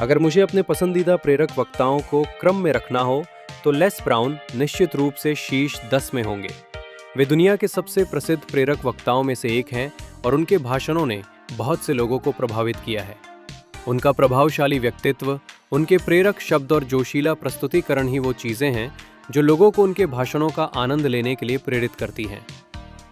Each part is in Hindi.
अगर मुझे अपने पसंदीदा प्रेरक वक्ताओं को क्रम में रखना हो तो लेस ब्राउन निश्चित रूप से शीर्ष 10 में होंगे। वे दुनिया के सबसे प्रसिद्ध प्रेरक वक्ताओं में से एक हैं और उनके भाषणों ने बहुत से लोगों को प्रभावित किया है। उनका प्रभावशाली व्यक्तित्व, उनके प्रेरक शब्द और जोशीला प्रस्तुतिकरण ही वो चीज़ें हैं जो लोगों को उनके भाषणों का आनंद लेने के लिए प्रेरित करती हैं।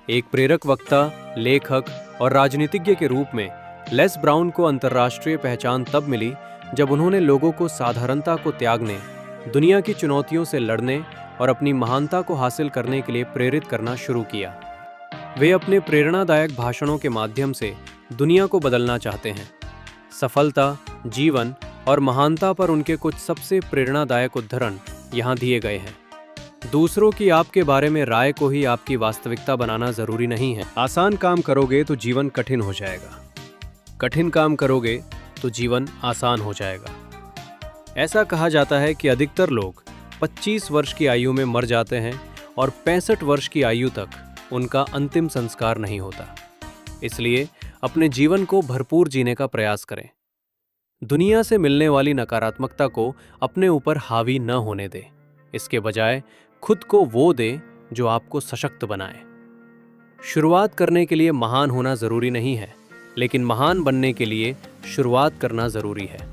एक प्रेरक वक्ता, लेखक और राजनीतिज्ञ के रूप में लेस ब्राउन को अंतर्राष्ट्रीय पहचान तब मिली जब उन्होंने लोगों को साधारणता को त्यागने, दुनिया की चुनौतियों से लड़ने और अपनी महानता को हासिल करने के लिए प्रेरित करना शुरू किया। वे अपने प्रेरणादायक भाषणों के माध्यम से दुनिया को बदलना चाहते हैं। सफलता, जीवन और महानता पर उनके कुछ सबसे प्रेरणादायक उद्धरण यहाँ दिए गए हैं। दूसरों की आपके बारे में राय को ही आपकी वास्तविकता बनाना जरूरी नहीं है। आसान काम करोगे तो जीवन कठिन हो जाएगा, कठिन काम करोगे तो जीवन आसान हो जाएगा। ऐसा कहा जाता है कि अधिकतर लोग 25 वर्ष की आयु में मर जाते हैं और 65 वर्ष की आयु तक उनका अंतिम संस्कार नहीं होता। इसलिए अपने जीवन को भरपूर जीने का प्रयास करें। दुनिया से मिलने वाली नकारात्मकता को अपने ऊपर हावी न होने दें। इसके बजाय खुद को वो दें जो आपको सशक्त बनाए। शुरुआत करने के लिए महान होना जरूरी नहीं है, लेकिन महान बनने के लिए शुरुआत करना जरूरी है।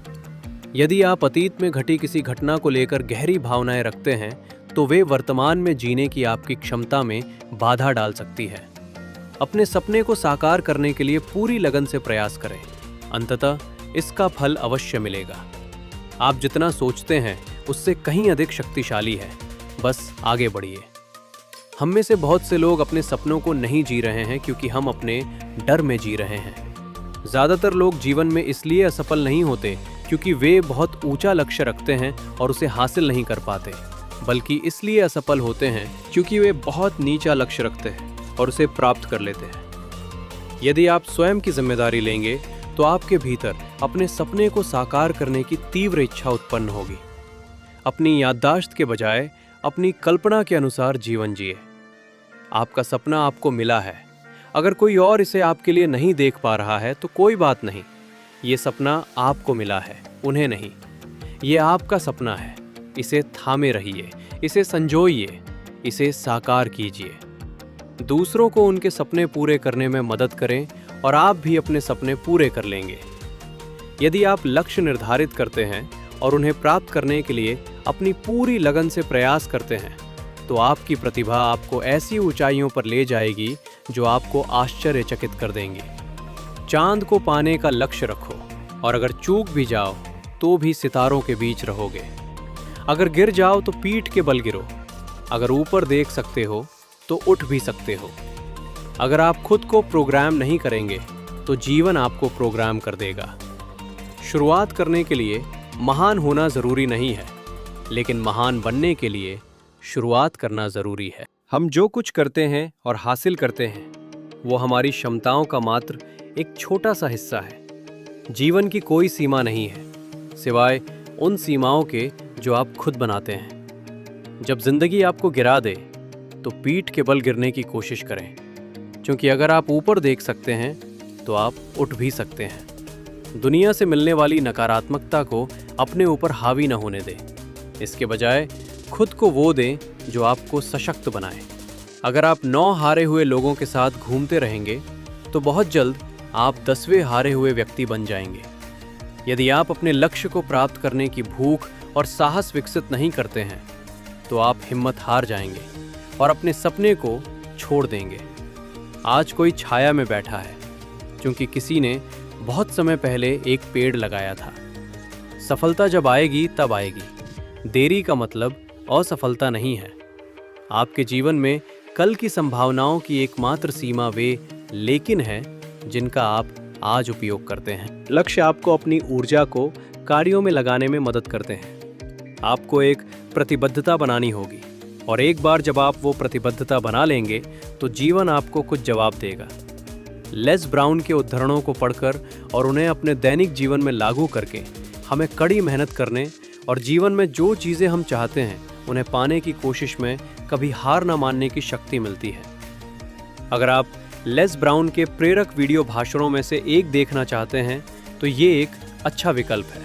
यदि आप अतीत में घटी किसी घटना को लेकर गहरी भावनाएं रखते हैं तो वे वर्तमान में जीने की आपकी क्षमता में बाधा डाल सकती है। अपने सपने को साकार करने के लिए पूरी लगन से प्रयास करें। अंततः इसका फल अवश्य मिलेगा। आप जितना सोचते हैं उससे कहीं अधिक शक्तिशाली है। बस आगे बढ़िए। हम में से बहुत से लोग अपने सपनों को नहीं जी रहे हैं क्योंकि हम अपने डर में जी रहे हैं। ज़्यादातर लोग जीवन में इसलिए असफल नहीं होते क्योंकि वे बहुत ऊंचा लक्ष्य रखते हैं और उसे हासिल नहीं कर पाते, बल्कि इसलिए असफल होते हैं क्योंकि वे बहुत नीचा लक्ष्य रखते हैं और उसे प्राप्त कर लेते हैं। यदि आप स्वयं की जिम्मेदारी लेंगे तो आपके भीतर अपने सपने को साकार करने की तीव्र इच्छा उत्पन्न होगी। अपनी याददाश्त के बजाय अपनी कल्पना के अनुसार जीवन जिए। आपका सपना आपको मिला है। अगर कोई और इसे आपके लिए नहीं देख पा रहा है तो कोई बात नहीं। ये सपना आपको मिला है, उन्हें नहीं। ये आपका सपना है। इसे थामे रहिए, इसे संजोइए, इसे साकार कीजिए। दूसरों को उनके सपने पूरे करने में मदद करें और आप भी अपने सपने पूरे कर लेंगे। यदि आप लक्ष्य निर्धारित करते हैं और उन्हें प्राप्त करने के लिए अपनी पूरी लगन से प्रयास करते हैं तो आपकी प्रतिभा आपको ऐसी ऊंचाइयों पर ले जाएगी जो आपको आश्चर्यचकित कर देंगी। चांद को पाने का लक्ष्य रखो और अगर चूक भी जाओ तो भी सितारों के बीच रहोगे। अगर गिर जाओ तो पीठ के बल गिरो। अगर ऊपर देख सकते हो तो उठ भी सकते हो। अगर आप खुद को प्रोग्राम नहीं करेंगे तो जीवन आपको प्रोग्राम कर देगा। शुरुआत करने के लिए महान होना जरूरी नहीं है, लेकिन महान बनने के लिए शुरुआत करना जरूरी है। हम जो कुछ करते हैं और हासिल करते हैं वो हमारी क्षमताओं का मात्र एक छोटा सा हिस्सा है। जीवन की कोई सीमा नहीं है सिवाय उन सीमाओं के जो आप खुद बनाते हैं। जब जिंदगी आपको गिरा दे तो पीठ के बल गिरने की कोशिश करें, क्योंकि अगर आप ऊपर देख सकते हैं तो आप उठ भी सकते हैं। दुनिया से मिलने वाली नकारात्मकता को अपने ऊपर हावी न होने दें। इसके बजाय खुद को वो दें जो आपको सशक्त बनाए। अगर आप 9 हारे हुए लोगों के साथ घूमते रहेंगे तो बहुत जल्द आप 10वें हारे हुए व्यक्ति बन जाएंगे। यदि आप अपने लक्ष्य को प्राप्त करने की भूख और साहस विकसित नहीं करते हैं तो आप हिम्मत हार जाएंगे और अपने सपने को छोड़ देंगे। आज कोई छाया में बैठा है क्योंकि किसी ने बहुत समय पहले एक पेड़ लगाया था। सफलता जब आएगी तब आएगी। देरी का मतलब असफलता नहीं है। आपके जीवन में कल की संभावनाओं की एकमात्र सीमा वे लेकिन है जिनका आप आज उपयोग करते हैं। लक्ष्य आपको अपनी ऊर्जा को कार्यों में लगाने में मदद करते हैं। आपको एक प्रतिबद्धता बनानी होगी और एक बार जब आप वो प्रतिबद्धता बना लेंगे तो जीवन आपको कुछ जवाब देगा। लेस ब्राउन के उद्धरणों को पढ़कर और उन्हें अपने दैनिक जीवन में लागू करके हमें कड़ी मेहनत करने और जीवन में जो चीज़ें हम चाहते हैं उन्हें पाने की कोशिश में कभी हार न मानने की शक्ति मिलती है। अगर आप लेस ब्राउन के प्रेरक वीडियो भाषणों में से एक देखना चाहते हैं तो ये एक अच्छा विकल्प है।